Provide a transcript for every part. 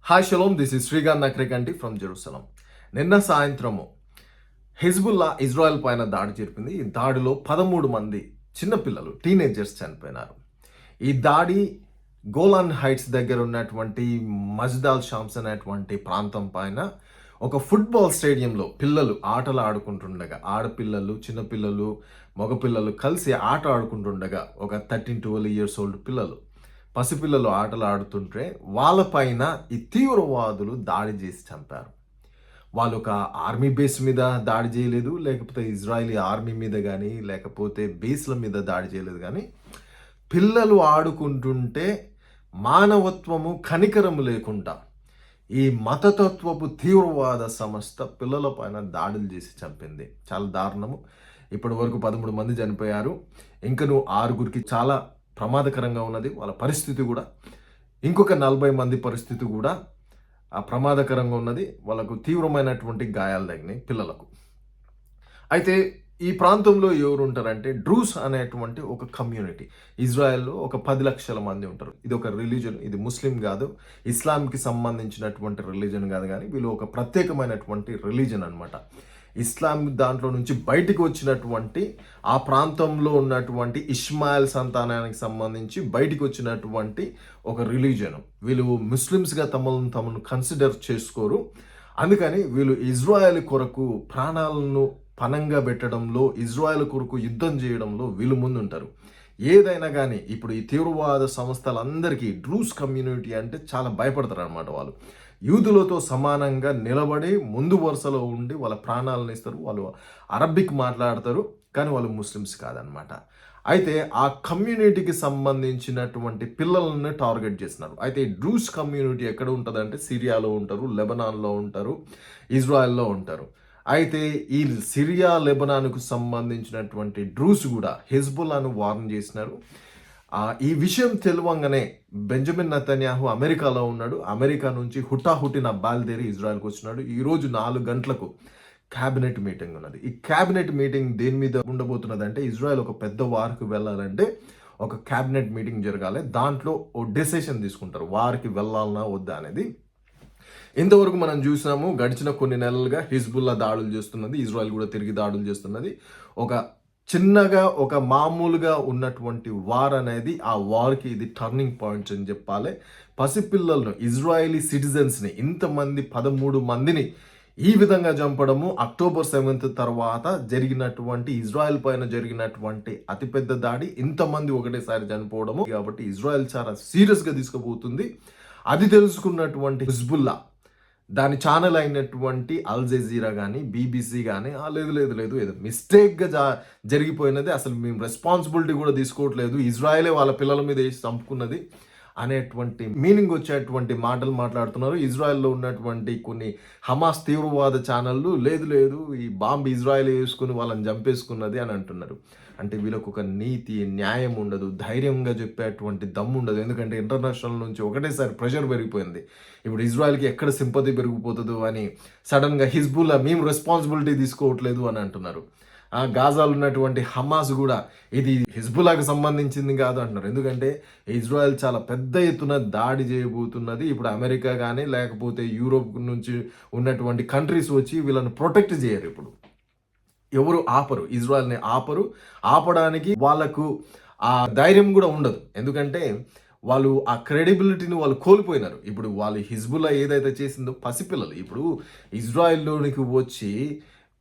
Hi shalom, this is Srikanth Nakrekanti from Jerusalem. నిన్న సాయంత్రము Hezbollah Israel పైన దాడి జరిపింది. ఈ దాడిలో 13 మంది చిన్నపిల్లలు, టీనేజర్స్ చనిపోయినారు. ఈ దాడి గోలాన్ హైట్స్ దగ్గర ఉన్నటువంటి మజ్దాల్ షామ్స్ అనేటువంటి ప్రాంతం పైన ఒక ఫుట్బాల్ స్టేడియంలో పిల్లలు ఆటలు ఆడుకుంటుండగా, ఆడపిల్లలు, చిన్నపిల్లలు, మగపిల్లలు కలిసి ఆట ఆడుకుంటుండగా ఒక 13-12 ఇయర్స్ ఓల్డ్ పిల్లలు, పసిపిల్లలు ఆటలు ఆడుతుంటే వాళ్ళపైన ఈ తీవ్రవాదులు దాడి చేసి చంపారు. వాళ్ళు ఒక ఆర్మీ బేస్ మీద దాడి చేయలేదు, లేకపోతే ఇజ్రాయిలీ ఆర్మీ మీద కానీ, లేకపోతే బేస్ల మీద దాడి చేయలేదు. కానీ పిల్లలు ఆడుకుంటుంటే మానవత్వము, కనికరము లేకుండా ఈ మతతత్వపు తీవ్రవాద సంస్థ పిల్లల పైన దాడులు చేసి చంపింది. చాలా దారుణము. ఇప్పటి వరకు 13 మంది చనిపోయారు. ఇంకను 6గురికి చాలా ప్రమాదకరంగా ఉన్నది వాళ్ళ పరిస్థితి కూడా. ఇంకొక 40 మంది పరిస్థితి కూడా ప్రమాదకరంగా ఉన్నది. వాళ్ళకు తీవ్రమైనటువంటి గాయాలు తగినాయి పిల్లలకు. అయితే ఈ ప్రాంతంలో ఎవరు ఉంటారంటే డ్రూస్ అనేటువంటి ఒక కమ్యూనిటీ. ఇజ్రాయెల్లో ఒక 10 లక్షల మంది ఉంటారు. ఇది ఒక రిలీజన్. ఇది ముస్లిం కాదు, ఇస్లాంకి సంబంధించినటువంటి రిలీజన్ కాదు, కానీ వీళ్ళు ఒక ప్రత్యేకమైనటువంటి రిలీజన్ అనమాట. ఇస్లాం దాంట్లో నుంచి బయటికి వచ్చినటువంటి, ఆ ప్రాంతంలో ఉన్నటువంటి ఇస్మాయిల్ సంతానానికి సంబంధించి బయటికి వచ్చినటువంటి ఒక రిలీజన్. వీళ్ళు ముస్లిమ్స్గా తమను కన్సిడర్ చేసుకోరు. అందుకని వీళ్ళు ఇజ్రాయెల్ కొరకు ప్రాణాలను పణంగా పెట్టడంలో, ఇజ్రాయెల్ కొరకు యుద్ధం చేయడంలో వీళ్ళు ముందుంటారు. ఏదైనా కానీ ఇప్పుడు ఈ తీవ్రవాద సంస్థలందరికీ డ్రూస్ కమ్యూనిటీ అంటే చాలా భయపడతారు అనమాట. వాళ్ళు యూదులతో సమానంగా నిలబడి ముందు వరుసలో ఉండి వాళ్ళ ప్రాణాలను ఇస్తారు. వాళ్ళు అరబిక్ మాట్లాడతారు, కానీ వాళ్ళు ముస్లిమ్స్ కాదనమాట. అయితే ఆ కమ్యూనిటీకి సంబంధించినటువంటి పిల్లలను టార్గెట్ చేస్తున్నారు. అయితే ఈ డ్రూస్ కమ్యూనిటీ ఎక్కడ ఉంటుందంటే సిరియాలో ఉంటారు, లెబనాన్లో ఉంటారు, ఇజ్రాయెల్లో ఉంటారు. అయితే ఈ సిరియా, లెబనాన్కు సంబంధించినటువంటి డ్రూస్ కూడా హిజ్బుల్లాను వార్న్ చేసినారు. ఈ విషయం తెలియంగానే బెంజమిన్ నెతన్యాహు అమెరికాలో ఉన్నాడు. అమెరికా నుంచి హుటాహుటిన బయలుదేరి ఇజ్రాయెల్కి వచ్చినాడు. ఈరోజు 4 గంటలకు క్యాబినెట్ మీటింగ్ ఉన్నది. ఈ క్యాబినెట్ మీటింగ్ దేని మీద ఉండబోతున్నది అంటే, ఇజ్రాయెల్ ఒక పెద్ద వార్కి వెళ్ళాలంటే ఒక క్యాబినెట్ మీటింగ్ జరగాలి. దాంట్లో ఓ డెసిషన్ తీసుకుంటారు, వారికి వెళ్ళాలన్నా వద్దా అనేది. ఇంతవరకు మనం చూసాము, గడిచిన కొన్ని నెలలుగా హిజ్బుల్లా దాడులు చేస్తున్నది, ఇజ్రాయెల్ కూడా తిరిగి దాడులు చేస్తున్నది. ఒక చిన్నగా, ఒక మామూలుగా ఉన్నటువంటి వార్ అనేది ఆ వార్కి ఇది టర్నింగ్ పాయింట్స్ అని చెప్పాలి. పసిపిల్లలను, ఇజ్రాయేలీ సిటిజన్స్ని, ఇంతమంది 13 మందిని ఈ విధంగా చంపడము అక్టోబర్ 7th తర్వాత జరిగినటువంటి, ఇజ్రాయెల్ పైన జరిగినటువంటి అతిపెద్ద దాడి. ఇంతమంది ఒకటేసారి చనిపోవడము. కాబట్టి ఇజ్రాయెల్ చాలా సీరియస్గా తీసుకుపోతుంది. అది తెలుసుకున్నటువంటి హిజ్బుల్లా, దాని ఛానల్ అయినటువంటి అల్ జజీరా కానీ, బీబీసీ కానీ లేదు ఏదో మిస్టేక్గా జరిగిపోయినది, అసలు మేము రెస్పాన్సిబిలిటీ కూడా తీసుకోవట్లేదు, ఇజ్రాయెలే వాళ్ళ పిల్లల మీద వేసి చంపుకున్నది అనేటువంటి మీనింగ్ వచ్చేటువంటి మాటలు మాట్లాడుతున్నారు. ఇజ్రాయెల్లో ఉన్నటువంటి కొన్ని హమాస్ తీవ్రవాద ఛానళ్ళు లేదు ఈ బాంబు ఇజ్రాయెల్ వేసుకుని వాళ్ళని చంపేసుకున్నది అని అంటున్నారు. అంటే వీళ్ళకు ఒక నీతి, న్యాయం ఉండదు, ధైర్యంగా చెప్పేటువంటి దమ్ము ఉండదు. ఎందుకంటే ఇంటర్నేషనల్ నుంచి ఒకటేసారి ప్రెషర్ పెరిగిపోయింది. ఇప్పుడు ఇజ్రాయెల్కి ఎక్కడ సింపతి పెరిగిపోతుందో అని సడన్గా హిజ్బుల్లా మేము రెస్పాన్సిబిలిటీ తీసుకోవట్లేదు అని అంటున్నారు. గాజాలో ఉన్నటువంటి హమాస్ కూడా ఇది హిజ్బుల్లాకు సంబంధించింది కాదు అంటున్నారు. ఎందుకంటే ఇజ్రాయెల్ చాలా పెద్ద ఎత్తున దాడి చేయబోతున్నది. ఇప్పుడు అమెరికా కానీ, లేకపోతే యూరోప్ నుంచి ఉన్నటువంటి కంట్రీస్ వచ్చి వీళ్ళని ప్రొటెక్ట్ చేయరు. ఇప్పుడు ఎవరు ఆపరు, ఇజ్రాయెల్ని ఆపడానికి వాళ్ళకు ఆ ధైర్యం కూడా ఉండదు. ఎందుకంటే వాళ్ళు ఆ క్రెడిబిలిటీని వాళ్ళు కోల్పోయినారు. ఇప్పుడు వాళ్ళు హిజ్బుల్లా ఏదైతే చేసిందో, పసిపిల్లలు ఇప్పుడు ఇజ్రాయెల్లోనికి వచ్చి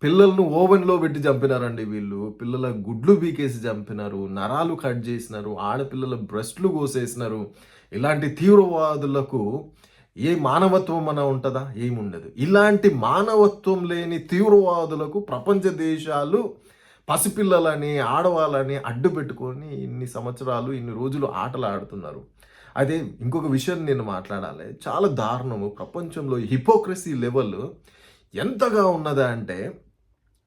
పిల్లలను ఓవెన్లో పెట్టి చంపినారండి. వీళ్ళు పిల్లల గుడ్లు బీకేసి చంపినారు, నరాలు కట్ చేసినారు, ఆడపిల్లల బ్రెస్ట్లు కోసేసినారు. ఇలాంటి తీవ్రవాదులకు ఏ మానవత్వం అన్న ఉంటుందా? ఏముండదు. ఇలాంటి మానవత్వం లేని తీవ్రవాదులకు ప్రపంచ దేశాలు పసిపిల్లలని, ఆడవాళ్ళని అడ్డు పెట్టుకొని ఇన్ని సంవత్సరాలు, ఇన్ని రోజులు ఆటలు ఆడుతున్నారు. అదే ఇంకొక విషయం నేను మాట్లాడాలి. చాలా దారుణము. ప్రపంచంలో హిపోక్రసీ లెవెల్ ఎంతగా ఉన్నదా అంటే,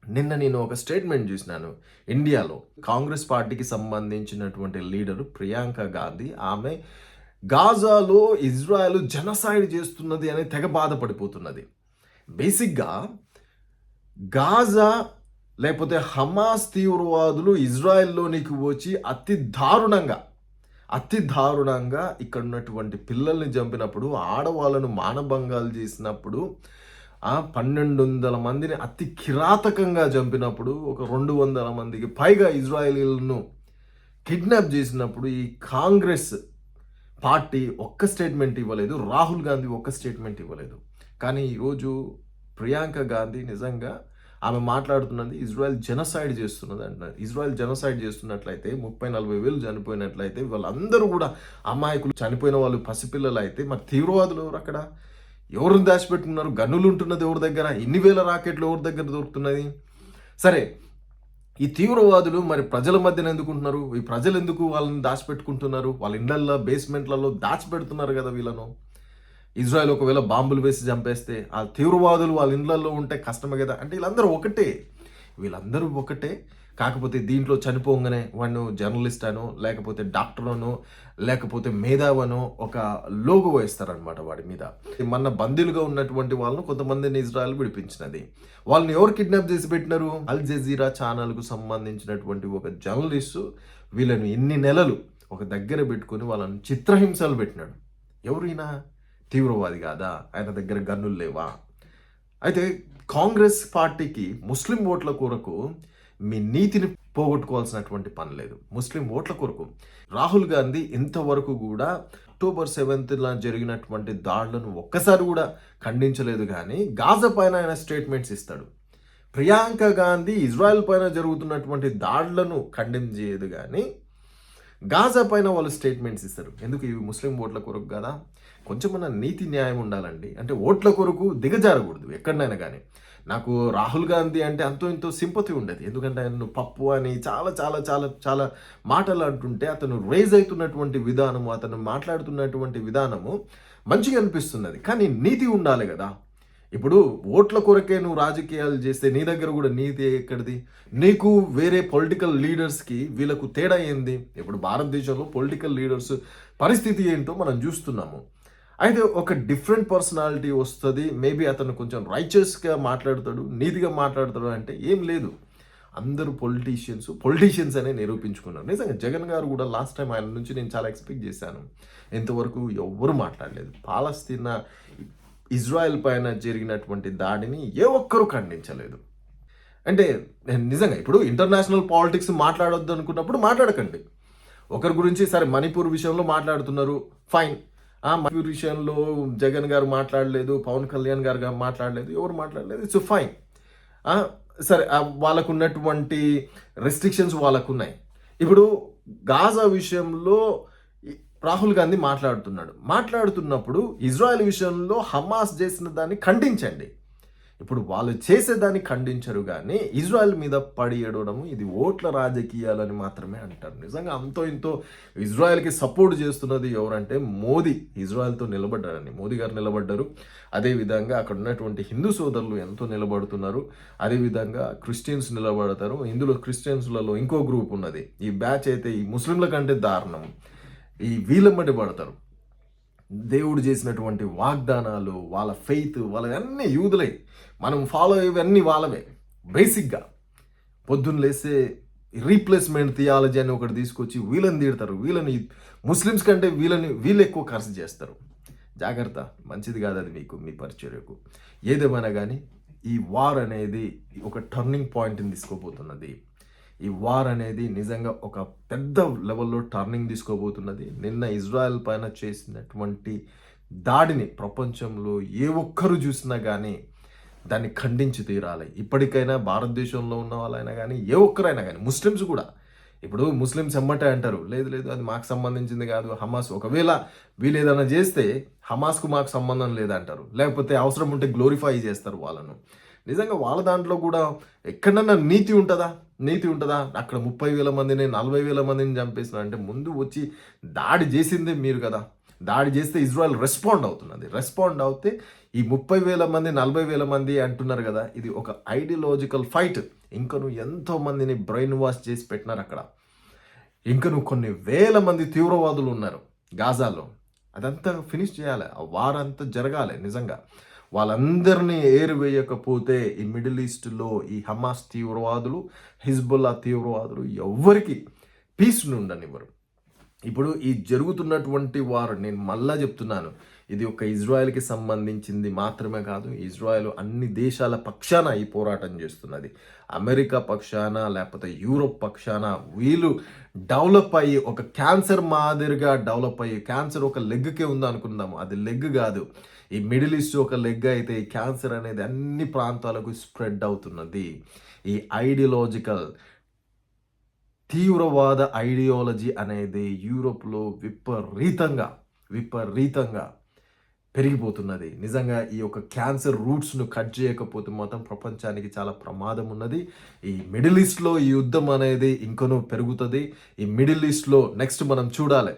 నిన్న నేను ఒక స్టేట్మెంట్ చూసినాను. ఇండియాలో కాంగ్రెస్ పార్టీకి సంబంధించినటువంటి లీడరు ప్రియాంక గాంధీ, ఆమె గాజాలో ఇజ్రాయెల్ జెనోసైడ్ చేస్తున్నది అని తెగ బాధపడిపోతున్నది. బేసిక్గా గాజా లేకపోతే హమాస్ తీవ్రవాదులు ఇజ్రాయెల్లోనికి వచ్చి అతి దారుణంగా అతి దారుణంగా ఇక్కడ ఉన్నటువంటి పిల్లల్ని చంపినప్పుడు, ఆడవాళ్ళను మానభంగాలు చేసినప్పుడు, 1200 మందిని అతి కిరాతకంగా చంపినప్పుడు, ఒక 200 మందికి పైగా ఇజ్రాయేలీలను కిడ్నాప్ చేసినప్పుడు ఈ కాంగ్రెస్ పార్టీ ఒక్క స్టేట్మెంట్ ఇవ్వలేదు. రాహుల్ గాంధీ ఒక్క స్టేట్మెంట్ ఇవ్వలేదు. కానీ ఈరోజు ప్రియాంక గాంధీ నిజంగా ఆమె మాట్లాడుతున్నది ఇజ్రాయెల్ జెనోసైడ్ చేస్తున్నది అంటున్నారు. ఇజ్రాయెల్ జెనోసైడ్ చేస్తున్నట్లయితే 30-40 వేలు చనిపోయినట్లయితే వాళ్ళందరూ కూడా అమాయకులు, చనిపోయిన వాళ్ళు పసిపిల్లలు అయితే మరి తీవ్రవాదులు ఎవరు అక్కడ? ఎవరిని దాచిపెట్టుకున్నారు? గన్నులు ఉంటున్నది ఎవరి దగ్గర? ఇన్ని వేల రాకెట్లు ఎవరి దగ్గర దొరుకుతున్నది? సరే, ఈ తీవ్రవాదులు మరి ప్రజల మధ్యన ఎందుకుంటున్నారు? ఈ ప్రజలు ఎందుకు వాళ్ళని దాచిపెట్టుకుంటున్నారు? వాళ్ళ ఇళ్లల్లో, బేస్మెంట్లలో దాచిపెడుతున్నారు కదా వీళ్ళను. ఇజ్రాయెల్ ఒకవేళ బాంబులు వేసి చంపేస్తే ఆ తీవ్రవాదులు వాళ్ళ ఇళ్లలో ఉంటే కష్టమే కదా. అంటే వీళ్ళందరూ ఒకటే. కాకపోతే దీంట్లో చనిపోగానే వాడిని జర్నలిస్ట్ అనో, లేకపోతే డాక్టర్ అనో, లేకపోతే మేధావనో ఒక లోగో వేస్తారనమాట వాడి మీద. మన బందీలుగా ఉన్నటువంటి వాళ్ళను కొంతమందిని ఇజ్రాయెల్ విడిపించినది. వాళ్ళని ఎవరు కిడ్నాప్ చేసి పెట్టినారు? అల్ జజీరా ఛానల్కు సంబంధించినటువంటి ఒక జర్నలిస్టు వీళ్ళని ఎన్ని నెలలు ఒక దగ్గర పెట్టుకొని వాళ్ళని చిత్రహింసలు పెట్టినాడు. ఎవరైనా తీవ్రవాది కాదా? ఆయన దగ్గర గన్నులు లేవా? అయితే కాంగ్రెస్ పార్టీకి ముస్లిం ఓట్ల కొరకు మీ నీతిని పోగొట్టుకోవాల్సినటువంటి పని లేదు. ముస్లిం ఓట్ల కొరకు రాహుల్ గాంధీ ఇంతవరకు కూడా అక్టోబర్ 7th జరిగినటువంటి దాడులను ఒక్కసారి కూడా ఖండించలేదు. కానీ గాజా పైన ఆయన స్టేట్మెంట్స్ ఇస్తాడు. ప్రియాంక గాంధీ ఇజ్రాయెల్ పైన జరుగుతున్నటువంటి దాడులను ఖండించేది కానీ గాజా పైన వాళ్ళు స్టేట్మెంట్స్ ఇస్తారు. ఎందుకు? ఇవి ముస్లిం ఓట్ల కొరకు కదా. కొంచెమన్నా నీతి న్యాయం ఉండాలండి. అంటే ఓట్ల కొరకు దిగజారకూడదు ఎక్కడైనా కానీ. నాకు రాహుల్ గాంధీ అంటే అంతో ఇంతో సింపతి ఉండేది. ఎందుకంటే ఆయన పప్పు అని చాలా చాలా చాలా చాలా మాటలు అంటుంటే అతను రేజ్ అవుతున్నటువంటి విధానము, అతను మాట్లాడుతున్నటువంటి విధానము మంచిగా అనిపిస్తున్నది. కానీ నీతి ఉండాలి కదా. ఇప్పుడు ఓట్ల కొరకే నువ్వు రాజకీయాలు చేస్తే నీ దగ్గర కూడా నీతి ఎక్కడిది? నీకు వేరే పొలిటికల్ లీడర్స్కి వీళ్ళకు తేడా ఏంది? ఇప్పుడు భారతదేశంలో పొలిటికల్ లీడర్స్ పరిస్థితి ఏంటో మనం చూస్తున్నాము. అయితే ఒక డిఫరెంట్ పర్సనాలిటీ వస్తుంది. మేబీ అతను కొంచెం రైచస్గా మాట్లాడతాడు, నీతిగా మాట్లాడతాడు అంటే ఏం లేదు. అందరూ పొలిటీషియన్స్ అనే నిరూపించుకున్నారు. నిజంగా జగన్ గారు కూడా లాస్ట్ టైం ఆయన నుంచి నేను చాలా ఎక్స్పెక్ట్ చేశాను. ఇంతవరకు ఎవ్వరూ మాట్లాడలేదు. పాలస్తీనా ఇజ్రాయెల్ పైన జరిగినటువంటి దాడిని ఏ ఒక్కరూ ఖండించలేదు. అంటే నిజంగా ఇప్పుడు ఇంటర్నేషనల్ పాలిటిక్స్ మాట్లాడొద్దు అనుకున్నప్పుడు మాట్లాడకండి. ఒకరి గురించి సరే మణిపూర్ విషయంలో మాట్లాడుతున్నారు, ఫైన్. మణిపూర్ విషయంలో జగన్ గారు మాట్లాడలేదు, పవన్ కళ్యాణ్ గారు మాట్లాడలేదు, ఎవరు మాట్లాడలేదు, ఇట్స్ ఫైన్. సరే, వాళ్ళకు ఉన్నటువంటి రెస్ట్రిక్షన్స్ వాళ్ళకు ఉన్నాయి. ఇప్పుడు గాజా విషయంలో రాహుల్ గాంధీ మాట్లాడుతున్నప్పుడు ఇజ్రాయెల్ విషయంలో హమాస్ చేసిన దాన్ని ఖండించండి. ఇప్పుడు వాళ్ళు చేసేదాన్ని ఖండించరు కానీ ఇజ్రాయెల్ మీద పడి ఏడవడము ఇది ఓట్ల రాజకీయాలని మాత్రమే అంటారు. నిజంగా అంతో ఇంతో ఇజ్రాయెల్కి సపోర్ట్ చేస్తున్నది ఎవరంటే మోదీ. ఇజ్రాయెల్తో నిలబడ్డారని మోదీ గారు నిలబడ్డారు. అదేవిధంగా అక్కడ ఉన్నటువంటి హిందూ సోదరులు ఎంతో నిలబడుతున్నారు. అదేవిధంగా క్రిస్టియన్స్ నిలబడతారు. ఇందులో క్రిస్టియన్స్లలో ఇంకో గ్రూప్ ఉన్నది. ఈ బ్యాచ్ అయితే ఈ ముస్లింల కంటే దారుణం. ఈ వీళ్ళమ్మటి పడతారు. దేవుడు చేసినటువంటి వాగ్దానాలు, వాళ్ళ ఫెయిత్, వాళ్ళవన్నీ యూదులై మనం ఫాలో అయ్యేవన్నీ వాళ్ళవే. బేసిక్గా పొద్దున్న లేస్తే రీప్లేస్మెంట్ థియాలజీ అని ఒకటి తీసుకొచ్చి వీళ్ళని తీడతారు. వీళ్ళని ముస్లిమ్స్ కంటే వీళ్ళు ఎక్కువ ఖర్చు చేస్తారు. జాగ్రత్త, మంచిది కాదు అది మీకు, మీ పరిచర్యకు. ఏదేమైనా కానీ ఈ వార్ అనేది ఒక టర్నింగ్ పాయింట్ని తీసుకోబోతున్నది. ఈ వార్ అనేది నిజంగా ఒక పెద్ద లెవెల్లో టర్నింగ్ తీసుకోబోతున్నది. నిన్న ఇజ్రాయెల్ పైన చేసినటువంటి దాడిని ప్రపంచంలో ఏ ఒక్కరు చూసినా కానీ దాన్ని ఖండించి తీరాలి. ఇప్పటికైనా భారతదేశంలో ఉన్న వాళ్ళైనా కానీ ఏ ఒక్కరైనా కానీ ముస్లిమ్స్ కూడా. ఇప్పుడు ముస్లిమ్స్ ఎమ్మటే అంటారు, లేదు లేదు అది మాకు సంబంధించింది కాదు, హమాస్. ఒకవేళ వీళ్ళు ఏదైనా చేస్తే హమాస్కు మాకు సంబంధం లేదంటారు. లేకపోతే అవసరం ఉంటే గ్లోరిఫై చేస్తారు వాళ్ళను. నిజంగా వాళ్ళ దాంట్లో కూడా ఎక్కడన్నా నీతి ఉంటుందా? అక్కడ 30,000 మందిని 40,000 మందిని చంపేసిన అంటే ముందు వచ్చి దాడి చేసిందే మీరు కదా. దాడి చేస్తే ఇజ్రాయెల్ రెస్పాండ్ అవుతే ఈ 30,000 మంది 40,000 మంది అంటున్నారు కదా, ఇది ఒక ఐడియాలజికల్ ఫైట్. ఇంకా నువ్వు ఎంతో మందిని బ్రెయిన్ వాష్ చేసి పెట్టినారు అక్కడ. ఇంకా నువ్వు కొన్ని వేల మంది తీవ్రవాదులు ఉన్నారు గాజాలో. అదంతా ఫినిష్ చేయాలి. ఆ వారంతా జరగాలి. నిజంగా వాళ్ళందరినీ ఏరివేయకపోతే ఈ మిడిల్ ఈస్ట్లో ఈ హమాస్ తీవ్రవాదులు, హిజ్బుల్లా తీవ్రవాదులు ఎవ్వరికి పీస్ని ఉండనివ్వరు. ఇప్పుడు ఈ జరుగుతున్నటువంటి వారు నేను మళ్ళా చెప్తున్నాను. ఇది ఒక ఇజ్రాయెల్‌కి సంబంధించింది మాత్రమే కాదు. ఇజ్రాయెల్ అన్ని దేశాల పక్షాన ఈ పోరాటం చేస్తున్నది. అమెరికా పక్షాన లేకపోతే యూరోప్ పక్షాన వీళ్ళు డెవలప్ అయ్యి ఒక క్యాన్సర్ మాదిరిగా డెవలప్ అయ్యి క్యాన్సర్ ఒక లెగ్‌కే ఉందనుకుందాము. అది లెగ్ గాదు. ఈ మిడిల్ ఈస్ట్ ఒక లెగ్ అయితే ఈ క్యాన్సర్ అనేది అన్ని ప్రాంతాలకు స్ప్రెడ్ అవుతున్నది. ఈ ఐడియాలజికల్ తీవ్రవాద ఐడియాలజీ అనేది యూరోప్‌లో విపరీతంగా పెరిగిపోతున్నది. నిజంగా ఈ యొక్క క్యాన్సర్ రూట్స్‌ను కట్ చేయకపోతే మాత్రం ప్రపంచానికి చాలా ప్రమాదం ఉన్నది. ఈ మిడిల్ ఈస్ట్‌లో ఈ యుద్ధం అనేది ఇంకనూ పెరుగుతది. ఈ మిడిల్ ఈస్ట్‌లో నెక్స్ట్ మనం చూడాలి.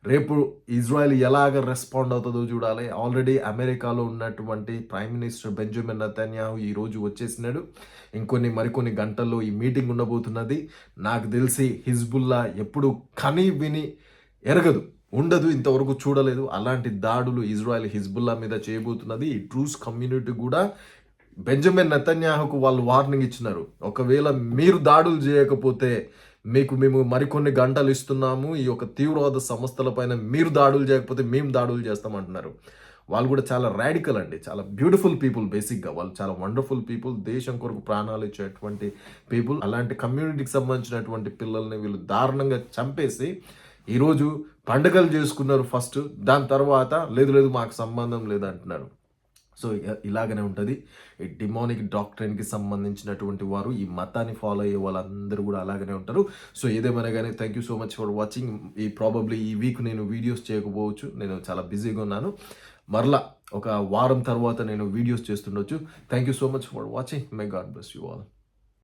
రేపు ఇజ్రాయెల్ ఎలాగ రెస్పాండ్ అవుతదో చూడాలి. ఆల్రెడీ అమెరికాలో ఉన్నటువంటి ప్రైమ్ మినిస్టర్ బెంజమిన్ నెతన్యాహు ఈరోజు వచ్చేసినాడు. మరికొన్ని గంటల్లో ఈ మీటింగ్ ఉండబోతున్నది. నాకు తెలిసి హిజ్బుల్లా ఎప్పుడు కని విని ఎరగదు. ఉండదు, ఇంతవరకు చూడలేదు. అలాంటి దాడులు ఇజ్రాయెల్ హిజ్బుల్లా మీద చేయబోతున్నది. ఈ ట్రూస్ కమ్యూనిటీ కూడా బెంజమిన్ నెతన్యాహుకు వాళ్ళు వార్నింగ్ ఇచ్చినారు. ఒకవేళ మీరు దాడులు చేయకపోతే మేము మరికొన్ని గంటలు ఇస్తున్నాము. ఈ యొక్క తీవ్రవాద సంస్థలపైన మీరు దాడులు చేయకపోతే మేము దాడులు చేస్తామంటున్నారు. వాళ్ళు కూడా చాలా రాడికల్ అండి. చాలా బ్యూటిఫుల్ పీపుల్ బేసిక్‌గా. వాళ్ళు చాలా వండర్‌ఫుల్ పీపుల్. దేశం కొరకు ప్రాణాలు ఇచ్చేటువంటి పీపుల్. అలాంటి కమ్యూనిటీకి సంబంధించినటువంటి పిల్లల్ని వీళ్ళు దారుణంగా చంపేసి ఈరోజు పండుగలు చేసుకున్నారు ఫస్ట్. దాని తర్వాత లేదు మాకు సంబంధం లేదంటున్నారు. సో ఇలాగనే ఉంటుంది. ఈ డిమానిక్ డాక్ట్రైన్‌కి సంబంధించినటువంటి వారు, ఈ మతాన్ని ఫాలో అయ్యే వాళ్ళందరూ కూడా అలాగనే ఉంటారు. సో ఏదేమైనా గానీ thank you so much for watching. Probably ఈ వీక్ నేను వీడియోస్ చేయకపోవచ్చు. నేను చాలా బిజీగా ఉన్నాను. మరలా ఒక వారం తర్వాత నేను వీడియోస్ చేస్తుండొచ్చు. Thank you so much for watching. May God bless you all.